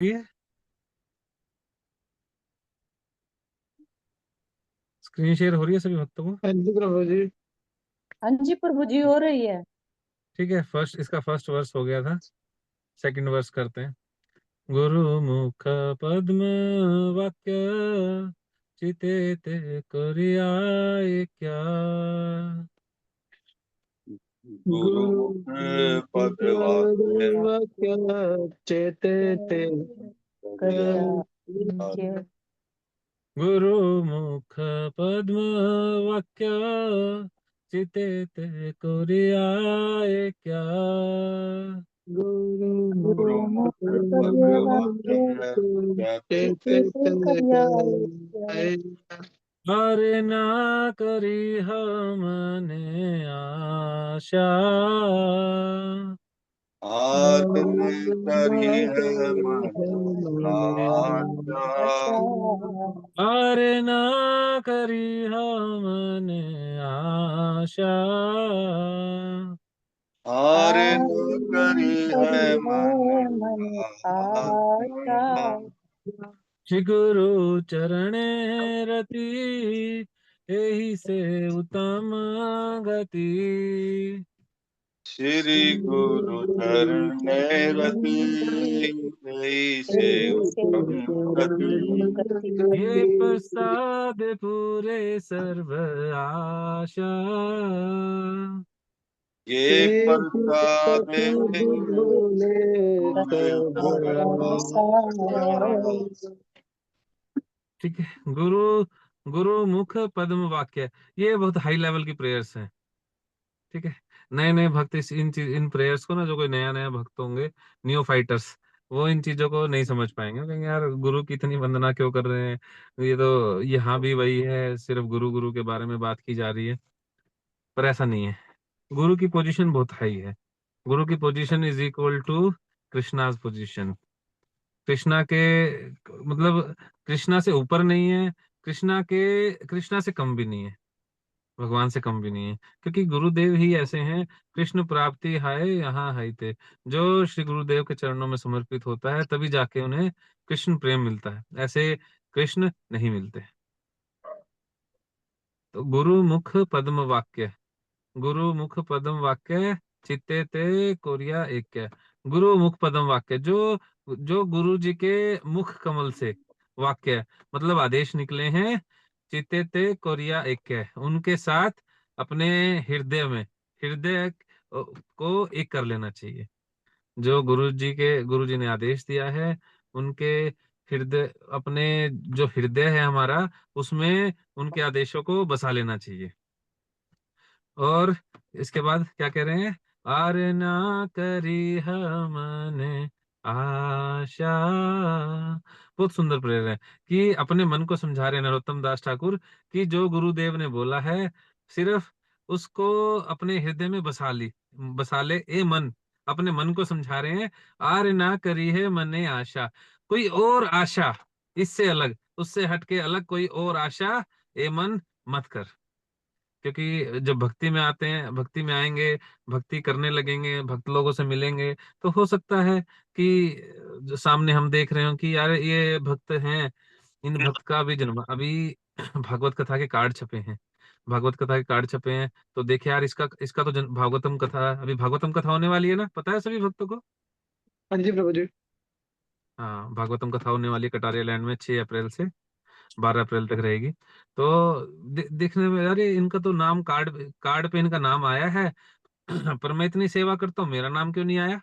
ये screen share हो रही है सभी भक्तों को? हाँ जी प्रभु जी। हाँ जी प्रभु जी, हो रही है। ठीक है, इसका फर्स्ट वर्स हो गया था। सेकंड वर्स करते हैं। गुरु मुख पद्म वाक्य चिते ते कोरियाए क्या। गुरु गुरुमुख पद वाक्य वाक्य चेते ते करिया करिया। के गुरु मुख पद्म वाक्य चिते ते कोरियाए क्या। गुरु गुरु गुरुमुख मुख पद पद वाक्य वाक्य चेते चित्ते ते करिया अरे ना करी हमने आशा। आदर करी है मन आशा। आशा। अरे ना करी हमने आशा। आरे न आदि करी है करी मन है मन आशा। आशा। श्री गुरु चरणे रति यही से उत्तम गति। श्री गुरु चरण रति से से उत्तम उत्तम गति। गति। ये प्रसाद पूरे सर्व आशा। ये प्रसाद भोले पूरे सर्वासा। सर्वासा। ठीक है। गुरु गुरु मुख पद्म वाक्य, ये बहुत हाई लेवल की प्रेयर्स हैं। ठीक है। नए नए भक्त इन प्रेयर्स को ना, जो कोई नया नया भक्त होंगे, न्यू फाइटर्स, वो इन चीजों को नहीं समझ पाएंगे, कहेंगे यार गुरु की इतनी वंदना क्यों कर रहे हैं, ये तो यहाँ भी वही है, सिर्फ गुरु गुरु के बारे में बात की जा रही है। पर ऐसा नहीं है। गुरु की पोजीशन बहुत हाई है। गुरु की position is equal to Krishna's position. Krishna के मतलब कृष्णा से ऊपर नहीं है, कृष्णा से कम भी नहीं है, भगवान से कम भी नहीं है, क्योंकि गुरुदेव ही ऐसे हैं। कृष्ण प्राप्ति हाय यहाँ है थे। जो श्री गुरुदेव के चरणों में समर्पित होता है, तभी जाके उन्हें कृष्ण प्रेम मिलता है, ऐसे कृष्ण नहीं मिलते। तो गुरु मुख पद्म वाक्य, गुरु मुख पद्म वाक्य चित्ते ते कोरिया एक। गुरु मुख पद्म वाक्य, जो जो गुरु जी के मुख कमल से वाक्य मतलब आदेश निकले हैं, चित्ते ते कोरिया एक, उनके साथ अपने हृदय में, हृदय को एक कर लेना चाहिए। जो गुरु जी ने आदेश दिया है, उनके हृदय, अपने जो हृदय है हमारा, उसमें उनके आदेशों को बसा लेना चाहिए। और इसके बाद क्या कह रहे हैं? आर ना करी हमने आशा। बहुत सुंदर प्रेयर है कि अपने मन को समझा रहे हैं नरोत्तम दास ठाकुर कि जो गुरुदेव ने बोला है, सिर्फ उसको अपने हृदय में बसा ले ए मन। अपने मन को समझा रहे हैं, आर ना करी है मने आशा। कोई और आशा इससे अलग, उससे हटके अलग कोई और आशा ए मन मत कर। क्योंकि जब भक्ति में आते हैं, भक्ति में आएंगे, भक्ति करने लगेंगे, भक्त लोगों से मिलेंगे, तो हो सकता है कि जो सामने हम देख रहे हो कि यार ये भक्त हैं, इन भक्त का भी जन्म अभी भागवत कथा के कार्ड छपे हैं, भागवत कथा के कार्ड छपे हैं, तो देखे यार इसका इसका तो भागवतम कथा, अभी भागवतम कथा होने वाली है ना, पता है सभी भक्तों को? हाँ जी प्रभु जी। हाँ, भागवतम कथा होने वाली है कटारिया लैंड में 6 अप्रैल से 12 अप्रैल तक रहेगी। तो देखने में अरे इनका तो नाम कार्ड कार्ड पे इनका नाम आया है, पर मैं इतनी सेवा करता हूँ, मेरा नाम क्यों नहीं आया?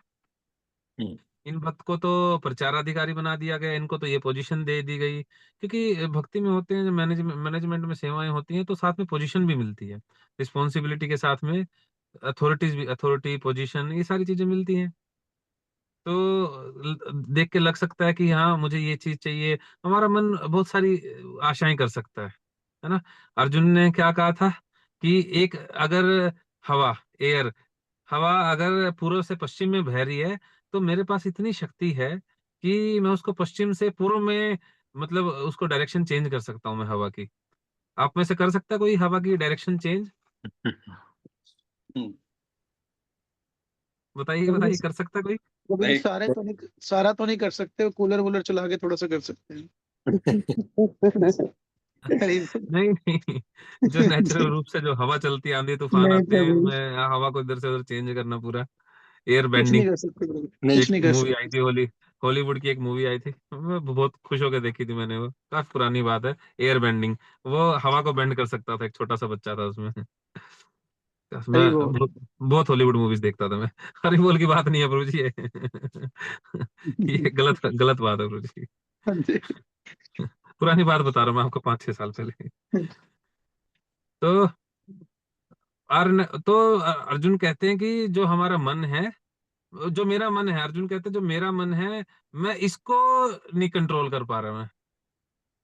इन भक्त को तो प्रचाराधिकारी बना दिया गया, इनको तो ये पोजीशन दे दी गई। क्योंकि भक्ति में होते हैं, मैनेजमेंट में सेवाएं होती हैं, तो साथ में पोजीशन भी मिलती है, रिस्पॉन्सिबिलिटी के साथ में अथॉरिटी पोजीशन, ये सारी चीजें मिलती हैं। तो देख के लग सकता है कि हाँ मुझे ये चीज चाहिए, हमारा मन बहुत सारी आशाएं कर सकता है ना। अर्जुन ने क्या कहा था कि एक अगर हवा एयर हवा अगर पूर्व से पश्चिम में बह रही है, तो मेरे पास इतनी शक्ति है कि मैं उसको पश्चिम से पूर्व में, मतलब उसको डायरेक्शन चेंज कर सकता हूँ मैं हवा की। आप में से कर सकता है कोई हवा की डायरेक्शन चेंज? बताइए प्रभु बताइए, जी, कर सकता है कोई? प्रभु जी नहीं सारा तो नहीं कर सकते, कूलर वूलर चला के थोड़ा सा कर सकते हैं। हरी बोल। नहीं नहीं, जो नेचुरल रूप से जो हवा चलती है, आंधी तूफान नहीं आते हैं, प्रभु जी, उनमें हवा को इधर से उधर चेंज करना पूरा, एयर कुछ नहीं बेंडिंग। कर सकते प्रभु, नहीं कुछ एक नहीं कर मूवी आई सकते। थी हॉलीवुड की एक मूवी आई थी, मैं बहुत खुश होकर देखी थी मैंने, वो काफी पुरानी बात है। एयर बेंडिंग, वो हवा को बेंड कर सकता था, एक छोटा सा बच्चा था उसमें। मैं हरी बोल। बहुत हॉलीवुड मूवीज देखता था मैं। हरी बोल की बात नहीं है प्रभु जी ये। ये गलत गलत बात है प्रभु जी। हाँ जी। पुरानी बात बता रहा हूँ मैं आपको, 5-6 साल पहले। तो अर्जुन कहते हैं कि जो हमारा मन है, जो मेरा मन है, अर्जुन कहते हैं जो मेरा मन है, मैं इसको नहीं कंट्रोल कर पा रहा मैं।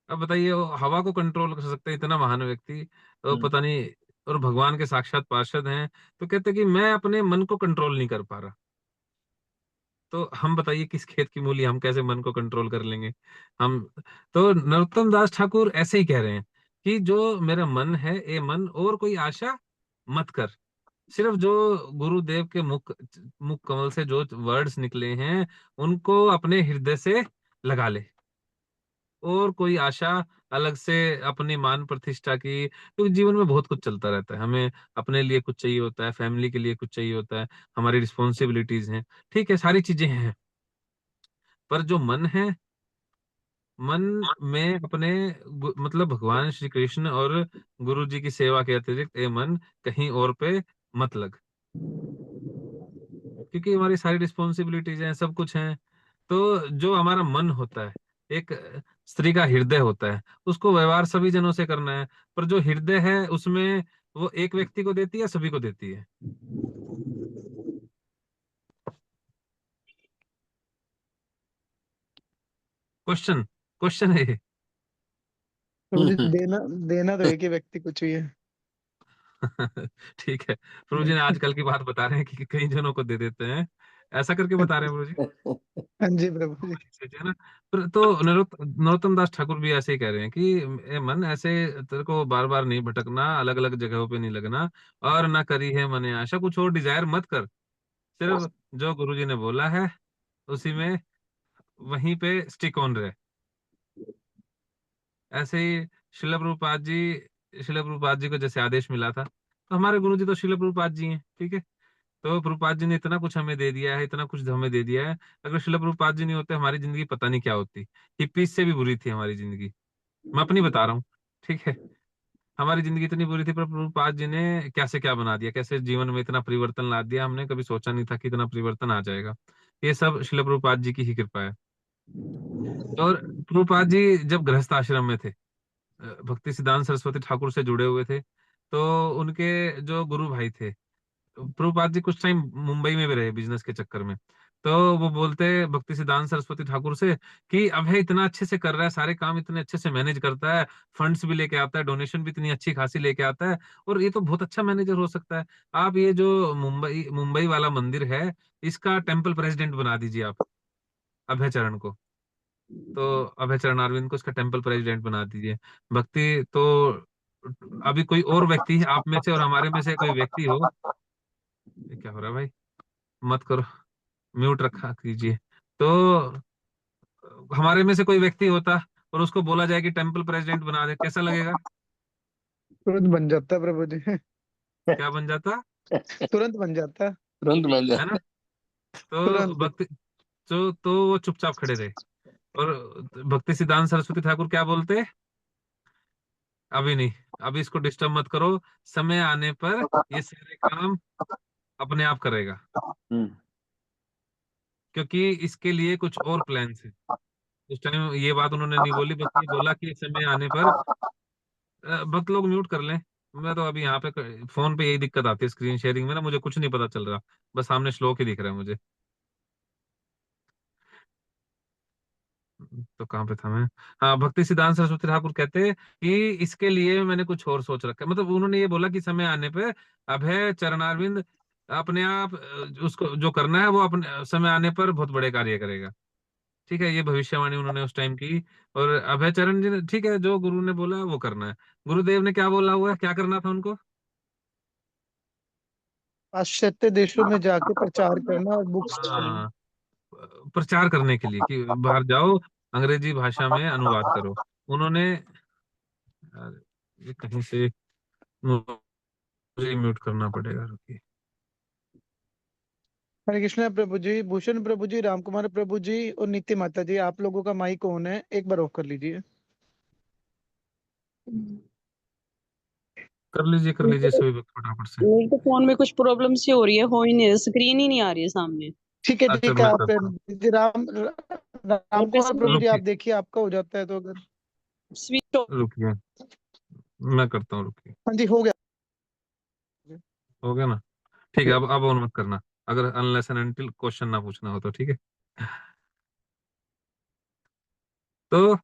अब बताइए, वो हवा को कंट्रोल कर सकते हैं इतना महान व्यक्ति, तो पता नहीं, और भगवान के साक्षात पार्षद हैं, तो कहते हैं कि मैं अपने मन को कंट्रोल नहीं कर पा रहा। तो हम बताइए, किस खेत की मूली, हम कैसे मन को कंट्रोल कर लेंगे हम। तो नरोत्तम दास ठाकुर ऐसे ही कह रहे हैं कि जो मेरा मन है, ये मन और कोई आशा मत कर, सिर्फ जो गुरुदेव के मुख मुख कमल से जो वर्ड्स निकले हैं, उनको अपने हृदय से लगा ले। और कोई आशा अलग से अपनी मान प्रतिष्ठा की, क्योंकि जीवन में बहुत कुछ चलता रहता है, हमें अपने लिए कुछ चाहिए होता है, फैमिली के लिए कुछ चाहिए होता है, हमारी रिस्पॉन्सिबिलिटीज हैं, ठीक है, सारी चीजें हैं। पर जो मन है, मन में अपने मतलब भगवान श्री कृष्ण और गुरु जी की सेवा के अतिरिक्त ये मन कहीं और पे मत लग, क्योंकि हमारी सारी रिस्पॉन्सिबिलिटीज हैं, सब कुछ है। तो जो हमारा मन होता है, एक स्त्री का हृदय होता है, उसको व्यवहार सभी जनों से करना है, पर जो हृदय है उसमें, वो एक व्यक्ति को देती है, सभी को देती है। क्वेश्चन क्वेश्चन है ये। प्रभु जी देना, देना तो एक ही व्यक्ति को चाहिए। ठीक है, प्रभु जी ने आजकल की बात बता रहे हैं कि कई जनों को दे देते हैं, ऐसा करके बता रहे हैं प्रभु जी। हाँ जी प्रभु जी। है ना। तो नरोत्तम दास ठाकुर भी ऐसे ही कह रहे हैं कि ए मन, ऐसे तेरे को बार बार नहीं भटकना, अलग अलग जगहों पे नहीं लगना, और ना करी है मने आशा, कुछ और डिजायर मत कर, सिर्फ जो गुरुजी ने बोला है उसी में, वहीं पे स्टिक ऑन रहे। ऐसे ही शिल प्रभुपाद जी को जैसे आदेश मिला था, तो हमारे गुरुजी तो शिल प्रभुपाद जी हैं, ठीक है। तो प्रभुपाद जी ने इतना कुछ हमें दे दिया है, इतना कुछ हमें दे दिया है, अगर शिल प्रभुपाद जी नहीं होते, हमारी जिंदगी पता नहीं क्या होती। हिप्पीज से भी बुरी थी हमारी जिंदगी, मैं अपनी बता रहा हूँ, ठीक है। हमारी जिंदगी इतनी बुरी थी, पर प्रभुपाद जी ने क्या से क्या बना दिया, कैसे जीवन में इतना परिवर्तन ला दिया, हमने कभी सोचा नहीं था कि इतना परिवर्तन आ जाएगा। ये सब शिल प्रभुपाद जी की ही कृपा है। और प्रभुपाद जी जब गृहस्थ आश्रम में थे, भक्ति सिद्धांत सरस्वती ठाकुर से जुड़े हुए थे, तो उनके जो गुरु भाई थे, प्रभुपाद जी कुछ टाइम मुंबई में भी रहे बिजनेस के चक्कर में। तो वो बोलते भक्ति सिद्धांत सरस्वती ठाकुर से कि अभय इतना अच्छे से कर रहा है, सारे काम इतने अच्छे से मैनेज करता है, फंड्स भी लेके आता है, डोनेशन भी इतनी अच्छी खासी लेके आता है, और ये तो बहुत अच्छा मैनेजर हो सकता है। आप ये जो मुंबई मुंबई वाला मंदिर है, इसका टेम्पल प्रेसिडेंट बना दीजिए आप अभय चरण को। तो अभय चरण अरविंद को इसका टेम्पल प्रेसिडेंट बना दीजिए। भक्ति तो अभी कोई और व्यक्ति, आप में से और हमारे में से कोई व्यक्ति हो, ये क्या हो रहा है भाई, मत करो, म्यूट रखा कीजिए। तो हमारे में से कोई व्यक्ति होता और उसको बोला जाए कि टेम्पल प्रेसिडेंट बना दे, कैसा लगेगा? तुरंत बन जाता है प्रभु जी। क्या बन जाता? तुरंत बन जाता है। तुरंत मिल है ना। जाए। तो तुरंत। भक्ति, तो वो चुपचाप खड़े रहे। और भक्ति सिद्धांत सरस्वती ठाकुर क्या बोलते, अभी नहीं, अभी इसको डिस्टर्ब मत करो, समय आने पर ये सारे काम अपने आप करेगा, क्योंकि इसके लिए कुछ और प्लान्स है। उस टाइम ये बात उन्होंने नहीं बोली, बस ये बोला कि समय आने पर, भक्त लोग म्यूट कर लें। मैं तो अभी यहाँ पे फोन पे यही दिक्कत आती है, स्क्रीन शेयरिंग में ना, मुझे कुछ नहीं पता चल रहा, बस सामने श्लोक ही दिख रहा है मुझे। तो कहाँ पे था मैं? हाँ, भक्ति सिद्धांत सरस्वती ठाकुर कहते हैं कि इसके लिए मैंने कुछ और सोच रखा है, मतलब उन्होंने ये बोला कि समय आने पे अभय चरणारविंद अपने आप उसको जो करना है वो अपने समय आने पर बहुत बड़े कार्य करेगा, ठीक है। ये भविष्यवाणी उन्होंने उस टाइम की। और अभय चरण जी ने, ठीक है, जो गुरु ने बोला वो करना है। गुरुदेव ने क्या बोला हुआ है, क्या करना था उनको? पाश्चात्य देशों में जाके प्रचार करना और बुक्स छापना। हाँ, प्रचार करने के लिए कि बाहर जाओ, अंग्रेजी भाषा में अनुवाद करो। उन्होंने, यार, ये कहीं से मुझे म्यूट करना पड़ेगा, रुकिए। हरे कृष्णा प्रभु जी, भूषण प्रभु जी, राम कुमार प्रभु जी और नित्य माता जी, आप लोगों का माइक ऑन है, एक बार ऑफ कर लीजिए। कर लीजिए सभी लोग फटाफट से। मेरे तो फोन में कुछ प्रॉब्लम सी हो रही है, हो ही नहीं, स्क्रीन ही नहीं आ रही है सामने। अच्छा, ठीक है, मैं आप करता हूँ, राम और कुमार वैसे प्रभु जी, आप रुकिए देखिए आपका हो जाता है तो अगर। Switch off. रुकिए, मैं करता हूँ, रुकिए। हाँ जी, हो गया। हो गया ना? ठीक है, अब ऑन मत करना, अगर अनलेस एंड अनटिल क्वेश्चन ना पूछना हो तो, ठीक है। तो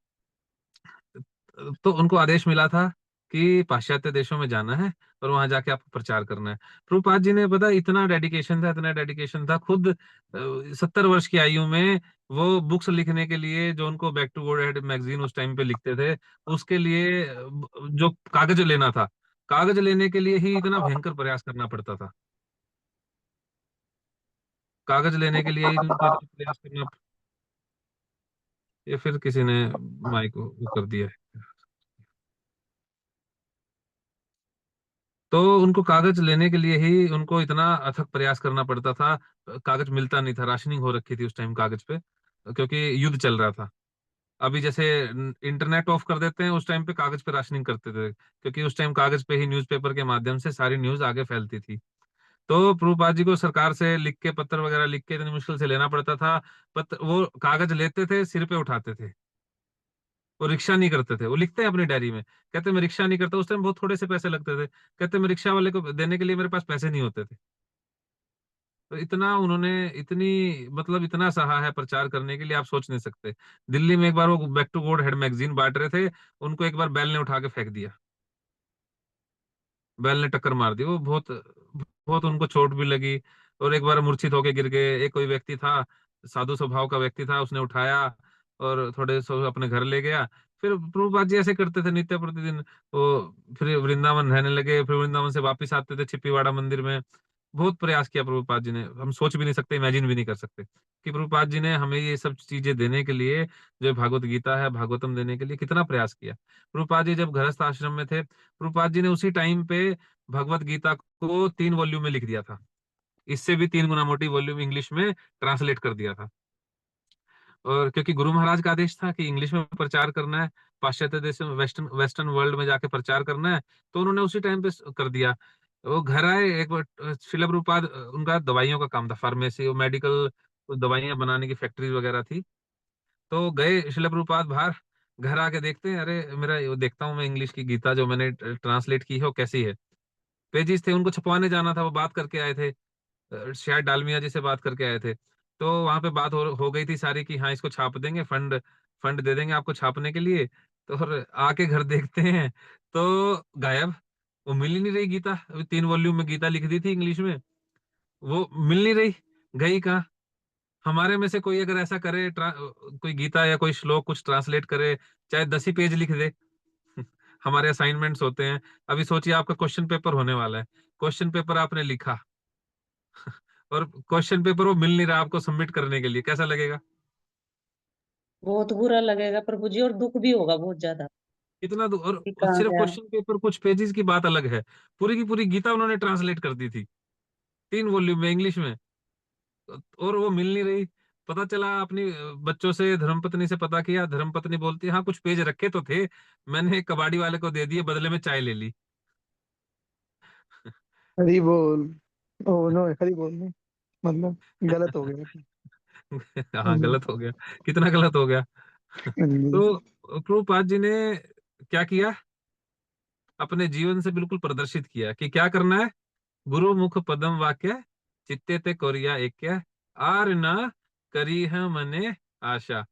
उनको आदेश मिला था कि पाश्चात्य देशों में जाना है और वहां जाके आपको प्रचार करना है। प्रभुपाद जी ने, पता, इतना डेडिकेशन था, इतना डेडिकेशन था, खुद 70 वर्ष की आयु में वो बुक्स लिखने के लिए, जो उनको बैक टू गॉड मैगजीन उस टाइम पे लिखते थे, उसके लिए जो कागज लेना था, कागज लेने के लिए ही इतना भयंकर प्रयास करना पड़ता था। कागज लेने के लिए ही उनको इतना प्रयास करना। ये फिर किसी ने माइक वो कर दिया है। तो उनको कागज लेने के लिए ही उनको इतना अथक प्रयास करना पड़ता था। कागज मिलता नहीं था, राशनिंग हो रखी थी उस टाइम कागज पे, क्योंकि युद्ध चल रहा था। अभी जैसे इंटरनेट ऑफ कर देते हैं, उस टाइम पे कागज पे राशनिंग करते थे, क्योंकि उस टाइम कागज पे ही न्यूज़पेपर के माध्यम से सारी न्यूज आगे फैलती थी। तो प्रभुपाद जी को सरकार से लिख के, पत्र वगैरह लिख के इतनी मुश्किल से लेना पड़ता था। पत्र, वो कागज लेते थे, सिर पे उठाते थे, वो रिक्शा नहीं करते थे। वो लिखते हैं अपनी डायरी में, कहते मैं रिक्शा नहीं करता। उस टाइम बहुत थोड़े से पैसे लगते थे, कहते मैं रिक्शा वाले को देने के लिए मेरे पास पैसे नहीं होते थे। तो इतना उन्होंने, इतनी, मतलब इतना सहा है प्रचार करने के लिए, आप सोच नहीं सकते। दिल्ली में एक बार वो Back to Godhead magazine बांट रहे थे, उनको एक बार बैल ने उठा के फेंक दिया, बैल ने टक्कर मार दी। वो बहुत बहुत उनको चोट भी लगी, और एक बार मूर्छित होके गिर गए। एक कोई व्यक्ति था, साधु स्वभाव का व्यक्ति था, उसने उठाया और थोड़े सो अपने घर ले गया। फिर प्रभुपाद जी ऐसे करते थे नित्य प्रतिदिन। वो फिर वृंदावन रहने लगे, फिर वृंदावन से वापिस आते थे छिप्पीवाड़ा मंदिर में। बहुत प्रयास किया प्रभुपाद जी ने, हम सोच भी नहीं सकते, इमेजिन भी नहीं कर सकते कि प्रभुपाद जी ने हमें ये सब चीजें देने के लिए, जो भागवत गीता है, भागवतम देने के लिए कितना प्रयास किया। प्रभुपाद जी जब गृहस्थ आश्रम में थे, प्रभुपाद जी ने उसी टाइम पे भगवत गीता को 3 वॉल्यूम में लिख दिया था। इससे भी 3 गुना मोटी वॉल्यूम इंग्लिश में ट्रांसलेट कर दिया था। और क्योंकि गुरु महाराज का आदेश था कि इंग्लिश में प्रचार करना है, पाश्चात्य देश में, वेस्टर्न वेस्टर्न वर्ल्ड में जाके प्रचार करना है, तो उन्होंने उसी टाइम पे कर दिया। वो घर आए एक बार, शिला प्रभुपाद, उनका दवाइयों का काम था, फार्मेसी और मेडिकल, दवाइयां बनाने की फैक्ट्री वगैरह थी। तो गए शिला प्रभुपाद बाहर, घर आके देखते हैं, अरे मेरा देखता हूँ मैं इंग्लिश की गीता जो मैंने ट्रांसलेट की है वो कैसी है। पेजिस थे, उनको छपवाने जाना था, वो बात करके आए थे, शायद डालमिया जी से बात करके आए थे। तो वहां पे बात हो गई थी सारी कि हाँ इसको छाप देंगे, फंड फंड दे देंगे आपको छापने के लिए। तो और आके घर देखते हैं तो गायब, वो मिल ही नहीं रही गीता। अभी 3 वॉल्यूम में गीता लिख दी थी इंग्लिश में, वो मिल नहीं रही, गई कहाँ। हमारे में से कोई अगर ऐसा करे, कोई गीता या कोई श्लोक कुछ ट्रांसलेट करे, चाहे 10 ही पेज लिख दे। हमारे असाइनमेंट्स होते हैं। अभी सोचिए आपका क्वेश्चन पेपर होने वाला है, क्वेश्चन पेपर आपने लिखा और क्वेश्चन पेपर वो मिल नहीं रहा आपको सबमिट करने के लिए, कैसा लगेगा? बहुत बुरा लगेगा प्रभु जी, और दुख भी होगा बहुत ज्यादा कितना कि और कहाँ सिर्फ गया। क्वेश्चन पेपर कुछ पेजेस की बात अलग है, पूरी की पूरी गीता उन्होंने ट्रांसलेट कर दी थी 3 वॉल्यूम में इंग्लिश में, और वो मिल नहीं रही। पता चला, अपनी बच्चों से, धर्मपत्नी से पता किया, धर्मपत्नी बोलती है हाँ कुछ पेज रखे तो थे, मैंने एक कबाड़ी वाले को दे दिए, बदले में चाय ले ली। हरी बोल। ओ नो, हरी बोल नहीं, मतलब गलत हो गया। हाँ गलत हो गया, कितना गलत हो गया। हम्म। तो प्रभुपाद जी ने क्या किया, अपने जीवन से बिल्कुल प्रदर्शित किया कि क्या करना है। गुरु मुख पदम वाक्य, चित्ते ते कोरिया एक, आर न करी है मने आशा।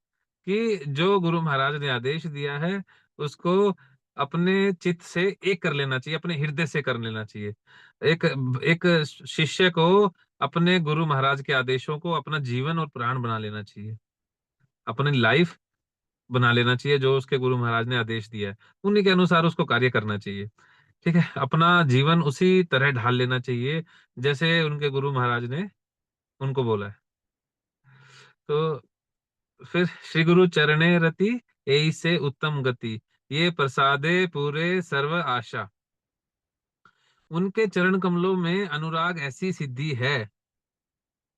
कि जो गुरु महाराज ने आदेश दिया है उसको अपने चित्त से एक कर लेना चाहिए, अपने हृदय से कर लेना चाहिए। एक एक शिष्य को अपने गुरु महाराज के आदेशों को अपना जीवन और प्राण बना लेना चाहिए, अपनी लाइफ बना लेना चाहिए, जो उसके गुरु महाराज ने आदेश दिया है उन्हीं के अनुसार उसको कार्य करना चाहिए। ठीक है, अपना जीवन उसी तरह ढाल लेना चाहिए जैसे उनके गुरु महाराज ने उनको बोला है। तो फिर श्री गुरु चरणे रति एई से उत्तम गति, ये प्रसादे पूरे सर्व आशा। उनके चरण कमलों में अनुराग ऐसी सिद्धि है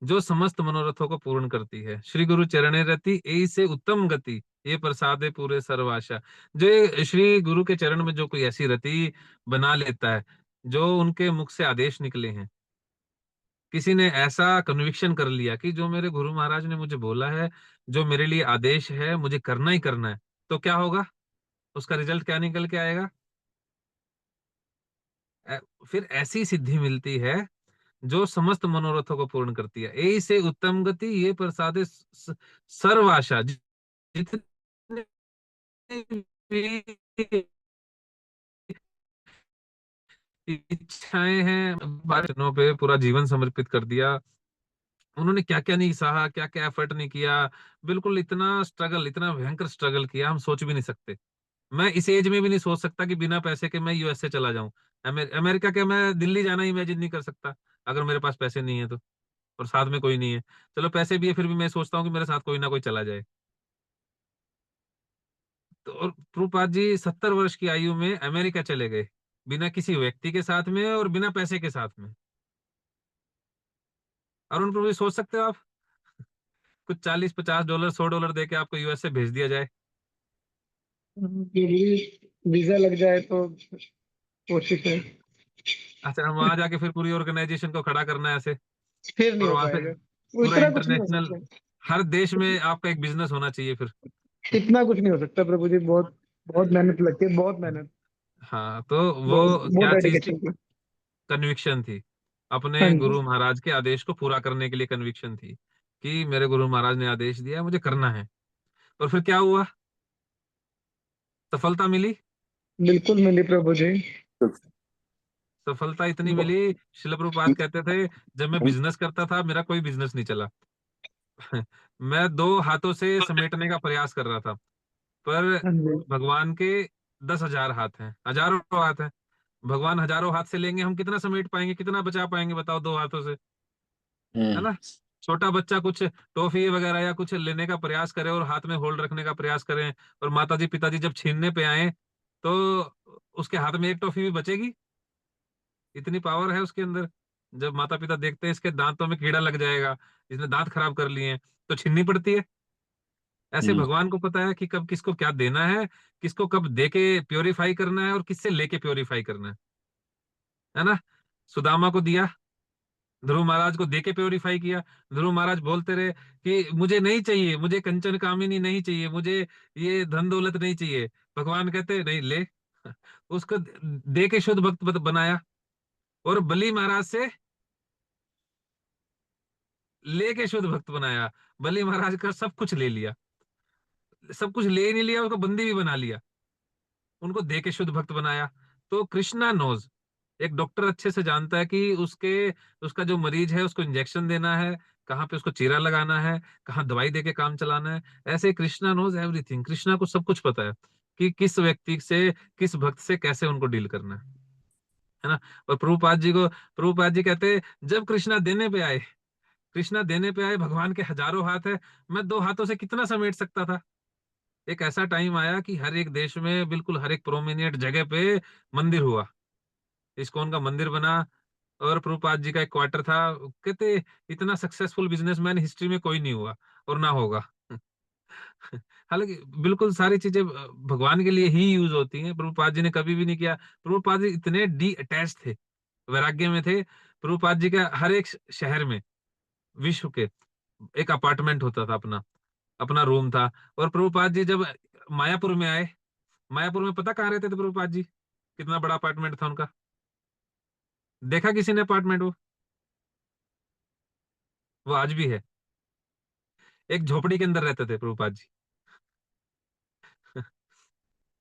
जो समस्त मनोरथों को पूर्ण करती है। श्री गुरु चरणे रति एई से उत्तम गति, ये प्रसादे पूरे सर्व आशा। जो ये श्री गुरु के चरण में जो कोई ऐसी रति बना लेता है, जो उनके मुख से आदेश निकले हैं, किसी ने ऐसा कन्विक्शन कर लिया कि जो मेरे गुरु महाराज ने मुझे बोला है, जो मेरे लिए आदेश है, मुझे करना ही करना है, तो क्या होगा, उसका रिजल्ट क्या निकल के आएगा? ऐ- फिर ऐसी सिद्धि मिलती है जो समस्त मनोरथों को पूर्ण करती है। यही से उत्तम गति, ये प्रसादे सर्व आशा। जितने भी इच्छाएं हैं, वचनों पे पूरा जीवन समर्पित कर दिया। उन्होंने क्या क्या नहीं सहा, क्या क्या एफर्ट नहीं किया, बिल्कुल इतना स्ट्रगल, इतना भयंकर स्ट्रगल किया, हम सोच भी नहीं सकते। मैं इस एज में भी नहीं सोच सकता कि बिना पैसे के मैं यूएसए चला जाऊं। अमेरिका के मैं दिल्ली जाना इमेजिन नहीं कर सकता अगर मेरे पास पैसे नहीं है तो, और साथ में कोई नहीं है। चलो पैसे भी है, फिर भी मैं सोचता हूँ कि मेरे साथ कोई ना कोई चला जाए। तो और प्रभुपाद जी 70 वर्ष की आयु में अमेरिका चले गए, बिना किसी व्यक्ति के साथ में और बिना पैसे के साथ में। अरुण प्रभु जी, सोच सकते हो आप, कुछ 40 50 डॉलर $100 दे के आपको यूएसए भेज दिया जाए। ये भी वीजा लग जाए तो कोशिश है। अच्छा, हम वहां जाके फिर पूरी ऑर्गेनाइजेशन को खड़ा करना है ऐसे, फिर नहीं और हो वहां पे पाएगा, वो पूरा इतना कुछ नहीं हो इंटरनेशनल, सकता। हर देश में आपका एक बिजनेस होना चाहिए फिर। इतना कुछ नहीं हो सकता प्रभु जी, बहुत बहुत मेहनत लगती है, बहुत मेहनत। हाँ, तो बहुत वो बहुत क्या चीज थी? डेडिकेशन की। कन्विक्शन थी, हाँ अपने जी। गुरु महाराज के आदेश को पूरा करने के लिए कन्विक्शन थी कि मेरे गुरु महाराज ने आदेश दिया, मुझे करना है। और फिर क्या हुआ, सफलता मिली। बिल्कुल मिली प्रभु जी। सफलता इतनी मिली, शिल प्रभुपाद कहते थे, जब मैं बिजनेस करता था मेरा कोई बिजनेस नहीं चला। मैं 2 हाथों से समेटने का प्रयास कर रहा था, पर हाँ जी। भगवान के 10,000 हाथ हैं, हजारों हाथ हैं। भगवान हजारों हाथ से लेंगे, हम कितना समेट पाएंगे, कितना बचा पाएंगे, बताओ 2 हाथों से, है ना? छोटा बच्चा कुछ टॉफी वगैरह या कुछ लेने का प्रयास करे और हाथ में होल्ड रखने का प्रयास करें, और माताजी पिताजी जब छीनने पे आए तो उसके हाथ में एक टॉफी भी बचेगी? इतनी पावर है उसके अंदर। जब माता पिता देखते हैं इसके दांतों में कीड़ा लग जाएगा, इसने दांत खराब कर लिए हैं, तो छीननी पड़ती है। ऐसे भगवान को पता है कि कब किसको क्या देना है, किसको कब दे के प्योरीफाई करना है और किससे लेके प्योरीफाई करना है ना? सुदामा को दिया, ध्रुव महाराज को देके प्योरीफाई किया। ध्रुव महाराज बोलते रहे कि मुझे नहीं चाहिए, मुझे कंचन कामिनी नहीं चाहिए, मुझे ये धन दौलत नहीं चाहिए। भगवान कहते नहीं, ले। उसको दे के शुद्ध भक्त बनाया। और बलि महाराज से लेके शुद्ध भक्त बनाया। बलि महाराज का सब कुछ ले लिया, सब कुछ ले ही नहीं लिया, उसको बंदी भी बना लिया, उनको दे के शुद्ध भक्त बनाया। तो कृष्णा नोज, एक डॉक्टर अच्छे से जानता है कि उसका जो मरीज है उसको इंजेक्शन देना है, कहाँ पे उसको चीरा लगाना है, कहाँ दवाई देके काम चलाना है। ऐसे कृष्णा नोज एवरीथिंग, कृष्णा को सब कुछ पता है कि किस व्यक्ति से, किस भक्त से कैसे उनको डील करना है ना? और प्रभुपाद जी कहते, जब कृष्णा देने पे आए, कृष्णा देने पे आए, भगवान के हजारों हाथ है, मैं 2 हाथों से कितना समेट सकता था? एक ऐसा टाइम आया कि हर एक देश में, बिल्कुल हर एक प्रोमिनेंट जगह पे मंदिर हुआ, इस्कॉन का मंदिर बना, और प्रभुपाद जी का एक क्वार्टर था। कहते इतना सक्सेसफुल बिजनेसमैन हिस्ट्री में कोई नहीं हुआ और ना होगा। हालांकि बिल्कुल सारी चीजें भगवान के लिए ही यूज होती हैं, प्रभुपाद जी ने कभी भी नहीं किया। प्रभुपाद जी इतने डी अटैच थे, वैराग्य में थे। प्रभुपाद जी का हर एक शहर में, विश्व के, एक अपार्टमेंट होता था, अपना अपना रूम था। और प्रभुपाद जी जब मायापुर में आए, मायापुर में पता कहाँ रहते थे प्रभुपाद जी? कितना बड़ा अपार्टमेंट था उनका, देखा किसी ने अपार्टमेंट? वो आज भी है, एक झोपड़ी के अंदर रहते थे प्रभुपाद जी।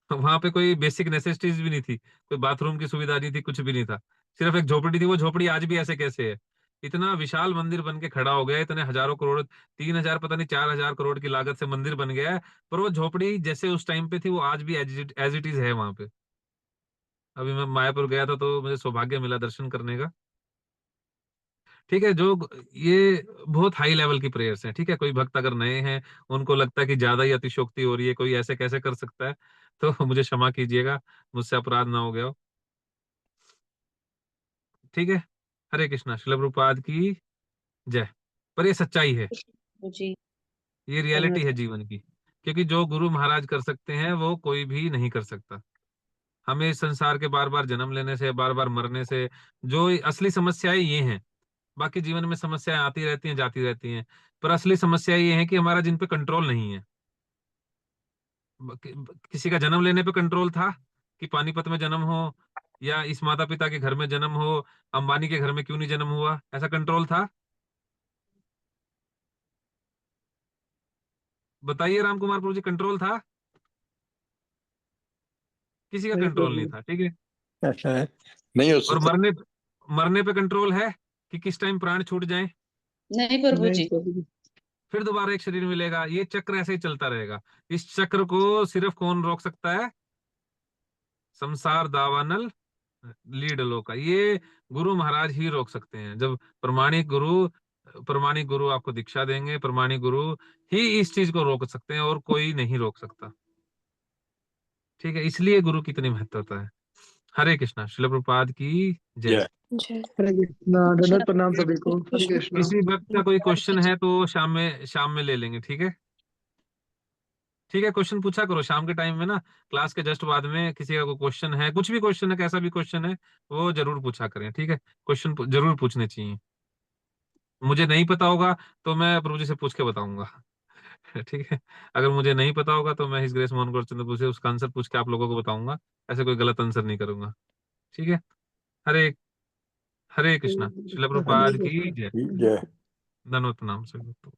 वहां पे कोई बेसिक नेसेसिटीज भी नहीं थी, कोई बाथरूम की सुविधा नहीं थी, कुछ भी नहीं था, सिर्फ एक झोपड़ी थी। वो झोपड़ी आज भी ऐसे कैसे है? इतना विशाल मंदिर बन के खड़ा हो गया है, इतने हजारों करोड़, 3,000 पता नहीं 4,000 करोड़ की लागत से मंदिर बन गया है, पर वो झोपड़ी जैसे उस टाइम पे थी वो आज भी एज इट इज है वहां पे। अभी मैं मायापुर गया था तो मुझे सौभाग्य मिला दर्शन करने का। ठीक है। जो ये बहुत हाई लेवल की प्रेयर्स हैं, ठीक है। कोई भक्त अगर नए हैं, उनको लगता है कि ज्यादा ही अतिशोक्ति हो रही है, कोई ऐसे कैसे कर सकता है, तो मुझे क्षमा कीजिएगा, मुझसे अपराध ना हो गया हो, ठीक है। हरे कृष्णा, श्रील प्रभुपाद की जय। पर ये सच्चाई है, प्रभु जी। ये रियलिटी है जीवन की, क्योंकि जो गुरु महाराज कर सकते हैं वो कोई भी नहीं कर सकता। हमें इस संसार के बार बार जन्म लेने से, बार बार मरने से, जो असली समस्याएं ये हैं। बाकी जीवन में समस्याएं आती रहती हैं, जाती रहती हैं, पर असली समस्या ये है कि हमारा जिन पे कंट्रोल नहीं है। किसी का जन्म लेने पे कंट्रोल था कि पानीपत में जन्म हो, या इस माता पिता के घर में जन्म हो, अंबानी के घर में क्यों नहीं जन्म हुआ, ऐसा कंट्रोल था? बताइए राम कुमार प्रभु जी, कंट्रोल था? किसी का नहीं कंट्रोल नहीं प्रभु। था, ठीक है। नहीं हो और सकता। मरने मरने पे कंट्रोल है कि किस टाइम प्राण छूट जाए, नहीं प्रभु नहीं जी। प्रभु जी। फिर दोबारा एक शरीर मिलेगा। ये चक्र ऐसे ही चलता रहेगा। इस चक्र को सिर्फ कौन रोक सकता है? संसार दावानल लीड लो का, ये गुरु महाराज ही रोक सकते हैं। जब प्रमाणिक गुरु आपको दीक्षा देंगे, प्रमाणिक गुरु ही इस चीज को रोक सकते हैं, और कोई नहीं रोक सकता, ठीक है। इसलिए गुरु की इतनी महत्वता है। हरे कृष्णा, श्रील प्रभुपाद की जय। जय। हरे कृष्णा, दंडवत प्रणाम सभी को। हरे कृष्णा। किसी वक्त का कोई क्वेश्चन है तो शाम में ले लेंगे, ठीक है। ठीक है, क्वेश्चन पूछा करो शाम के टाइम में ना, क्लास के जस्ट बाद में। किसी का कोई क्वेश्चन है, कुछ भी क्वेश्चन है, कैसा भी क्वेश्चन है, वो जरूर पूछा करें, ठीक है। क्वेश्चन जरूर पूछने चाहिए। मुझे नहीं पता होगा तो मैं प्रभु जी से पूछ के बताऊंगा, ठीक है। अगर मुझे नहीं पता होगा तो मैं हिज ग्रेस मोहन गौर चंद्र से उसका आंसर पूछ के आप लोगों को बताऊंगा। ऐसे कोई गलत आंसर नहीं करूंगा, ठीक है। हरे हरे कृष्णा, श्रील हरे प्रभुपाद की कृष्णा। जय। जय। धन्यवाद, प्रणाम सभी भक्तों को।